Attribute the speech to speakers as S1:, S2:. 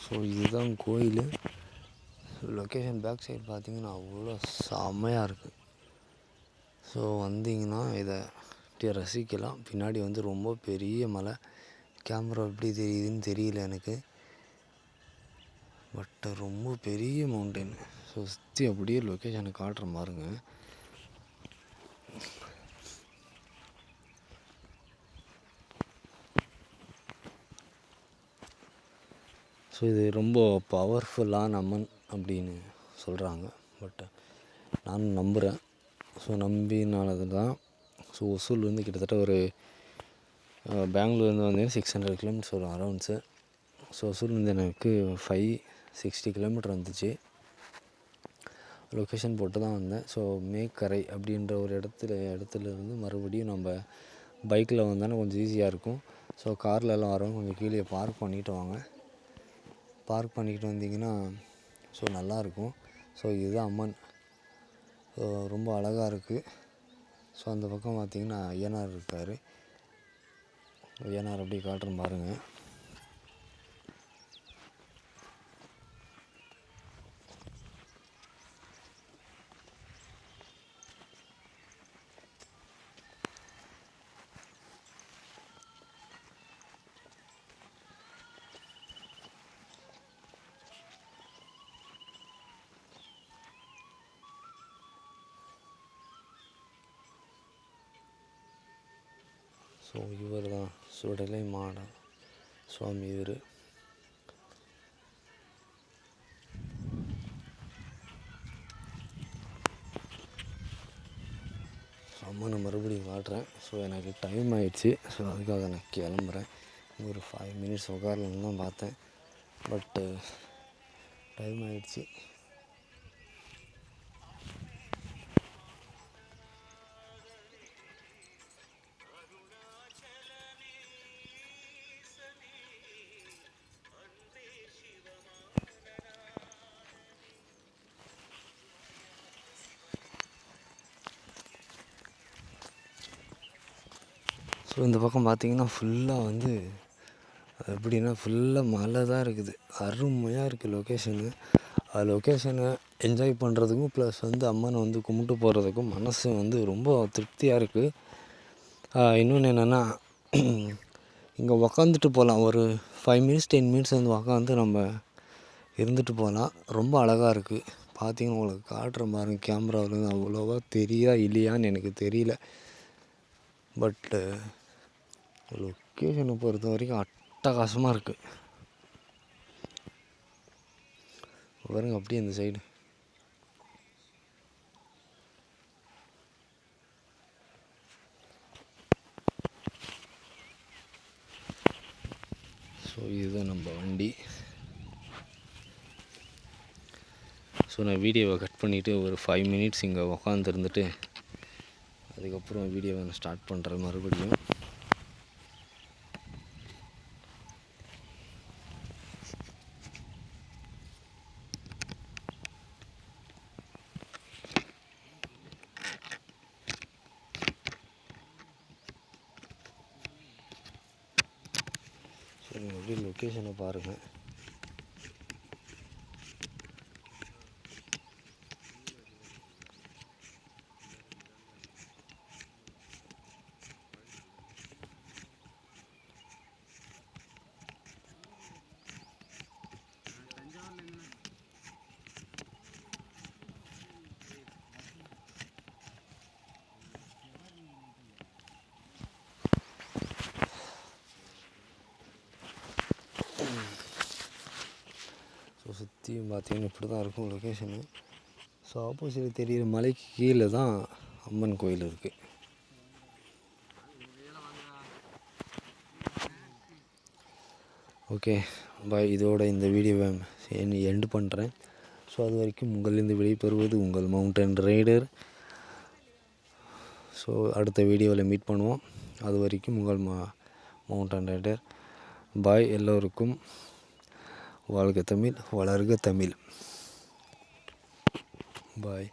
S1: So இதுதான் கோயில். Location back side பார்த்திங்கன்னா அவ்வளோ செம்மையாக இருக்குது. ஸோ வந்தீங்கன்னா இதை ரசிக்கலாம். பின்னாடி வந்து ரொம்ப பெரிய மலை. கேமரா எப்படி தெரியுதுன்னு தெரியல எனக்கு, பட் ரொம்ப பெரிய மவுண்டன். ஸோ சுற்றி அப்படியே லொக்கேஷனை காட்டுற பாருங்க. ஸோ இது ரொம்ப பவர்ஃபுல்லான அம்மன் அப்படின்னு சொல்கிறாங்க. பட் நான் நம்புகிறேன். ஸோ நம்பினாலது தான். ஸோ ஒசூல் வந்து கிட்டத்தட்ட ஒரு பெங்களூர்லேருந்து வந்து 600 கிலோமீட்டர்ஸ் வரும் அரௌண்ட்ஸு. ஸோ ஒசூர்லேருந்து எனக்கு 560 கிலோமீட்டர் வந்துச்சு. லொக்கேஷன் போட்டு தான் வந்தேன். ஸோ மேக்கரை அப்படின்ற ஒரு இடத்துலேருந்து மறுபடியும் நம்ம பைக்கில் வந்தாலும் கொஞ்சம் ஈஸியாக இருக்கும். ஸோ கார்லலாம் வரவங்க கொஞ்சம் கீழே பார்க் பண்ணிவிட்டு வாங்க. பார்க் பண்ணிக்கிட்டு வந்தீங்கன்னா ஸோ நல்லாயிருக்கும். ஸோ இதுதான் அம்மன். ரொம்ப அழகாக இருக்குது. ஸோ அந்த பக்கம் பார்த்திங்கன்னா ஐயனார் இருக்கார். ஐயனார் அப்படியே காட்டுறேன் பாருங்கள். ஸோ இவர் தான் சுடலை மாட சுவாமி. இவர் அம்மனை மறுபடியும் காட்டுறேன். ஸோ எனக்கு டைம் ஆகிடுச்சு. ஸோ அதுக்காக நான் கிளம்புறேன். ஒரு 5 மினிட்ஸ் உட்காரலன்னு தான் பார்த்தேன், பட்டு டைம் ஆகிடுச்சு. ஸோ இந்த பக்கம் பார்த்திங்கன்னா ஃபுல்லாக வந்து எப்படின்னா ஃபுல்லாக மலை தான் இருக்குது. அருமையாக இருக்குது லொக்கேஷனு. லொக்கேஷனை என்ஜாய் பண்ணுறதுக்கும் ப்ளஸ் வந்து அம்மனை வந்து கும்பிட்டு போகிறதுக்கும் மனசு வந்து ரொம்ப திருப்தியாக இருக்குது. இன்னொன்று என்னென்னா, இங்கே உக்காந்துட்டு போகலாம். ஒரு 5 மினிட்ஸ் 10 மினிட்ஸ் வந்து உக்காந்து நம்ம இருந்துட்டு போகலாம். ரொம்ப அழகாக இருக்குது. பார்த்திங்கன்னா உங்களுக்கு காட்டுற பாருங்க. கேமராவில் அவ்வளோவா தெரியா இல்லையான்னு எனக்கு தெரியல, பட்டு லொக்கேஷனை பொறுத்த வரைக்கும் அட்டகாசமாக இருக்குது. பாருங்க அப்படியே இந்த சைடு. ஸோ இதுதான் நம்ம வண்டி. ஸோ நான் வீடியோவை கட் பண்ணிவிட்டு ஒரு 5 மினிட்ஸ் இங்கே உக்காந்துருந்துட்டு அதுக்கப்புறம் வீடியோவை நான் ஸ்டார்ட் பண்ணுறேன் மறுபடியும். ஸோ நீங்கள் அப்படியே லொக்கேஷனை பாருங்கள். ஸோ சுற்றியும் பார்த்தீங்கன்னா இப்படி தான் இருக்கும் லொக்கேஷனு. ஸோ ஆப்போசிட்டில் தெரிகிற மலைக்கு கீழே தான் அம்மன் கோயில் இருக்குது. Okay bye. இதோட இந்த வீடியோவை எண்டு பண்ணுறேன். ஸோ அது வரைக்கும் உங்களிலிருந்து விடைபெறுவது உங்கள் மவுண்டன் ரைடர். ஸோ அடுத்த வீடியோவில் மீட் பண்ணுவோம். அது வரைக்கும் உங்கள் மவுண்டன் ரைடர். பாய். எல்லோருக்கும் வாழ்க தமிழ், வளர்க தமிழ். பாய்.